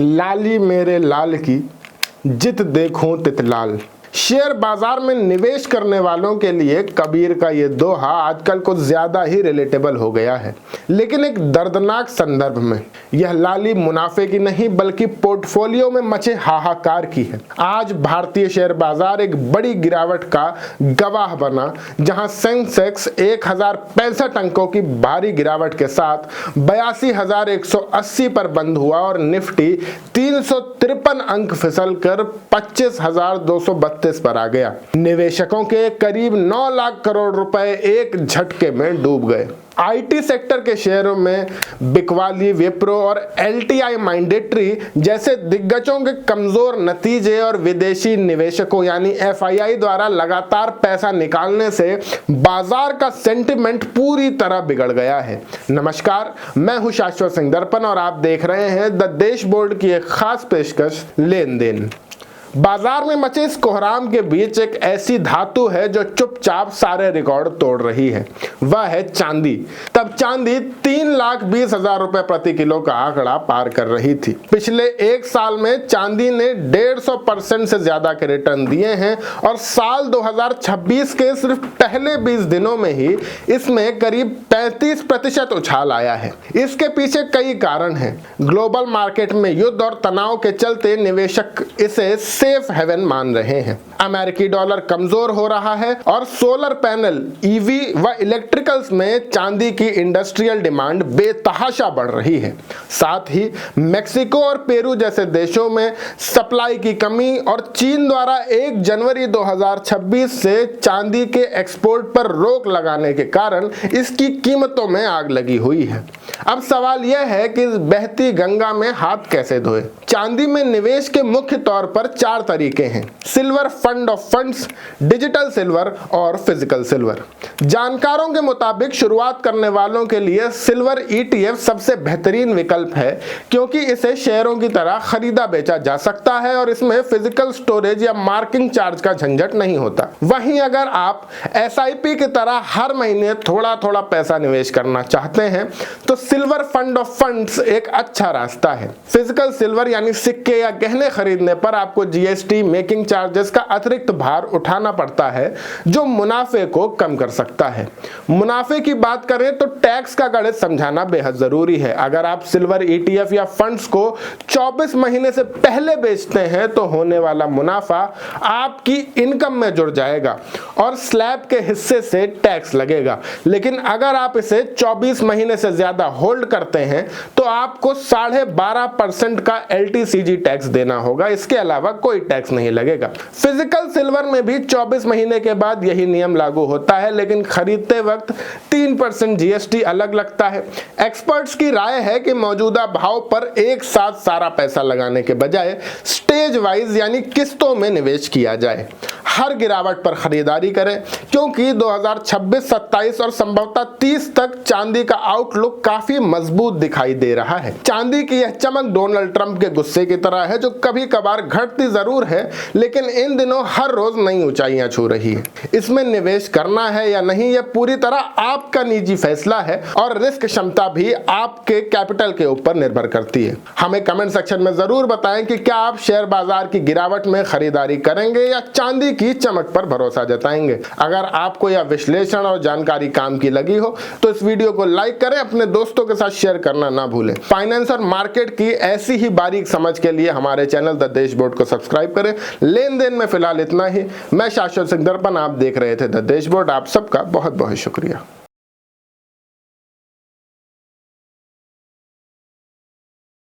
लाली मेरे लाल की जित देखूं तित लाल। शेयर बाजार में निवेश करने वालों के लिए कबीर का ये दोहा आजकल कुछ ज्यादा ही रिलेटेबल हो गया है, लेकिन एक दर्दनाक संदर्भ में। यह लाली मुनाफे की नहीं बल्कि पोर्टफोलियो में मचे हाहाकार की है। आज भारतीय शेयर बाजार एक बड़ी गिरावट का गवाह बना, जहां सेंसेक्स 1065 अंकों की भारी गिरावट के साथ 82,180 पर बंद हुआ और निफ्टी 353 अंक फिसल कर 25,232 पर आ गया। निवेशकों के करीब 9 लाख करोड़ रुपए एक झटके में डूब गए। आईटी सेक्टर के शेयरों में बिकवाली, विप्रो और एलटीआई माइंडेट्री जैसे दिग्गजों के कमजोर नतीजे और विदेशी निवेशकों यानी एफआईआई द्वारा लगातार पैसा निकालने से बाजार का सेंटिमेंट पूरी तरह बिगड़ गया है। नमस्कार, मैं हूं शाश्वत सिंह दर्पण और आप देख रहे हैं द देश बोर्ड की एक खास पेशकश लेन देन। बाजार में मचे इस कोहराम के बीच एक ऐसी धातु है जो चुपचाप सारे रिकॉर्ड तोड़ रही है, वह है चांदी। तब चांदी 3,20,000 रुपए प्रति किलो का आंकड़ा पार कर रही थी। पिछले एक साल में चांदी ने 150% से ज्यादा के रिटर्न दिए हैं और साल 2026 के सिर्फ पहले 20 दिनों में ही इसमें करीब 35% उछाल आया है। इसके पीछे कई कारण हैं। ग्लोबल मार्केट में युद्ध और तनाव के चलते निवेशक इसे सेफ हेवन मान रहे हैं। अमेरिकी डॉलर कमजोर हो रहा है और सोलर पैनल, ईवी व इलेक्ट्रिकल्स में चांदी की इंडस्ट्रियल डिमांड बेतहाशा बढ़ रही है। साथ ही मेक्सिको और पेरू जैसे देशों में सप्लाई की कमी और चीन द्वारा 1 जनवरी 2026 से चांदी के एक्सपोर्ट पर रोक लगाने के कारण इसकी कीमतों में आग लगी हुई है। अब सवाल यह है कि इस बहती गंगा में हाथ कैसे धोए। चांदी में निवेश के मुख्य तौर पर 4 तरीके हैं: silver, fund of funds, digital silver और फिजिकल सिल्वर। जानकारों के मुताबिक शुरुआत करने वालों के लिए सिल्वर ईटीएफ सबसे बेहतरीन विकल्प है, क्योंकि इसे शेयरों की तरह खरीदा बेचा जा सकता है और इसमें फिजिकल स्टोरेज या मार्किंग चार्ज का झंझट नहीं होता। वहीं अगर आप एसआईपी की तरह हर महीने थोड़ा थोड़ा पैसा निवेश करना चाहते हैं तो सिल्वर फंड ऑफ फंड्स एक अच्छा रास्ता है। फिजिकल सिल्वर यानी सिक्के या गहने खरीदने पर आपको जीएसटी, मेकिंग चार्जेस का अतिरिक्त भार उठाना पड़ता है, जो मुनाफे को कम कर सकता है। मुनाफे की बात करें तो टैक्स का गणित समझाना बेहद जरूरी है। अगर आप सिल्वर ईटीएफ या फंड्स को 24 महीने से पहले बेचते हैं तो होने वाला मुनाफा आपकी इनकम में जुड़ जाएगा और स्लैब के हिस्से से टैक्स लगेगा। लेकिन अगर आप इसे 24 महीने से ज्यादा होल्ड करते हैं तो आपको 12.5% का एलटीसीजी टैक्स देना होगा। इसके अलावा कोई टैक्स नहीं लगेगा। फिजिकल सिल्वर में भी 24 महीने के बाद यही नियम लागू होता है, लेकिन खरीदते वक्त 3% जीएसटी अलग लगता है। एक्सपर्ट्स की राय है कि मौजूदा भाव पर एक साथ सारा पैसा लगाने के बजाय स्टेज वाइज यानी किस्तों में निवेश किया जाए। हर गिरावट पर खरीदारी करें, क्योंकि 2026, 27 और संभवतः 30 तक चांदी का आउटलुक काफी मजबूत दिखाई दे रहा है। चांदी की यह चमक डोनाल्ड ट्रंप के गुस्से की तरह है, जो कभी कभार घटती जरूर है लेकिन इन दिनों हर रोज नई ऊंचाइयां छू रही है। इसमें निवेश करना है या नहीं, यह पूरी तरह आपका निजी फैसला है और रिस्क क्षमता भी आपके कैपिटल के ऊपर निर्भर करती है। हमें कमेंट सेक्शन में जरूर बताएं कि क्या आप शेयर बाजार की गिरावट में खरीदारी करेंगे या चांदी की चमक पर भरोसा जताएंगे। अगर आपको यह विश्लेषण और जानकारी काम की लगी हो तो इस वीडियो को लाइक करें, अपने दोस्तों के साथ शेयर करना ना भूलें। फाइनेंस और मार्केट की ऐसी ही बारीक समझ के लिए हमारे चैनल द देश बोर्ड को सब्सक्राइब करें। लेन देन में फिलहाल इतना ही। मैं शाश्वत सिंह दर्पण, आप देख रहे थे द देश बोर्ड। आप सबका बहुत बहुत शुक्रिया।